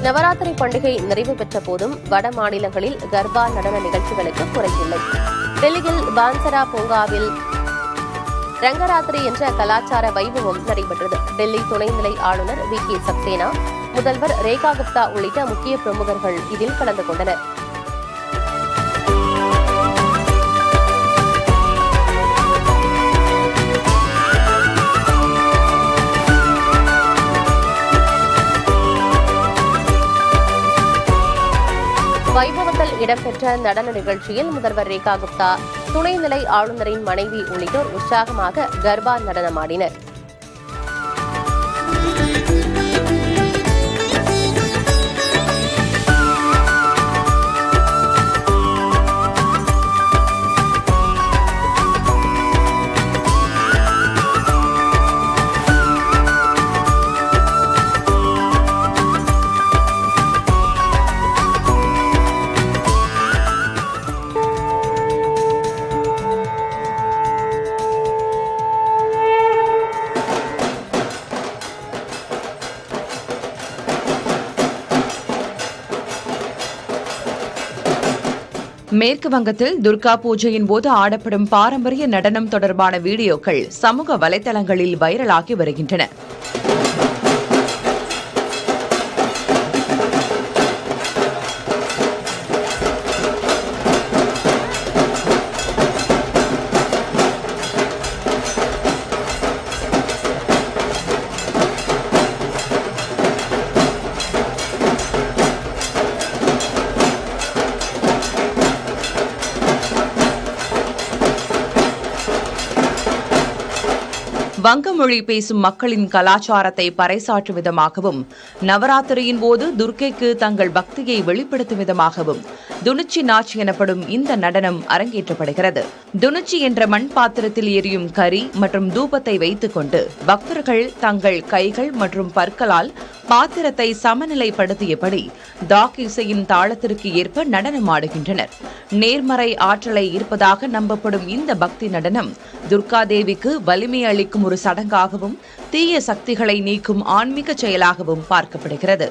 நவராத்திரி பண்டிகை நிறைவு பெற்ற போதும் வட மாநிலங்களில் கர்பா நடன நிகழ்ச்சிகளுக்கு குறையில்லை. டெல்லியில் பான்சரா பூங்காவில் ரங்கராத்திரி என்ற கலாச்சார வைபவம் நடைபெற்றது. டெல்லி துணைநிலை ஆளுநர் வி.கே. சக்சேனா, முதல்வர் ரேகா குப்தா உள்ளிட்ட முக்கிய பிரமுகர்கள் இதில் கலந்து கொண்டனர். வைபவத்தில் இடம்பெற்ற நடன நிகழ்ச்சியில் முதல்வர் ரேகா குப்தா, துணைநிலை ஆளுநரின் மனைவி உள்ளிட்டோர் உற்சாகமாக கர்பா நடனமாடினர். மேற்கு வங்கத்தில் துர்கா பூஜையின் போது ஆடப்படும் பாரம்பரிய நடனம் தொடர்பான வீடியோக்கள் சமூக வலைதளங்களில் வைரலாகி வருகின்றன. வங்க மொழி பேசும் மக்களின் கலாச்சாரத்தை பறைசாற்றும் விதமாகவும், நவராத்திரியின் போது துர்க்கைக்கு தங்கள் பக்தியை வெளிப்படுத்தும் விதமாகவும் துனுச்சி நாச் எனப்படும் இந்த நடனம் அரங்கேற்றப்படுகிறது. துனுச்சி என்ற மண் பாத்திரத்தில் எரியும் கரி மற்றும் தூபத்தை வைத்துக் கொண்டு பக்தர்கள் தங்கள் கைகள் மற்றும் பற்களால் பாத்திரத்தை சமநிலைப்படுத்தியபடி டாக் இசையின் தாளத்திற்கு ஏற்ப நடனமாடுகின்றனர். நேர்மறை ஆற்றலை ஈர்ப்பதாக நம்பப்படும் இந்த பக்தி நடனம் துர்கா தேவிக்கு வலிமை அளிக்கும் ஒரு சடங்காகவும் தீய சக்திகளை நீக்கும் ஆன்மீக செயலாகவும் பார்க்கப்படுகிறது.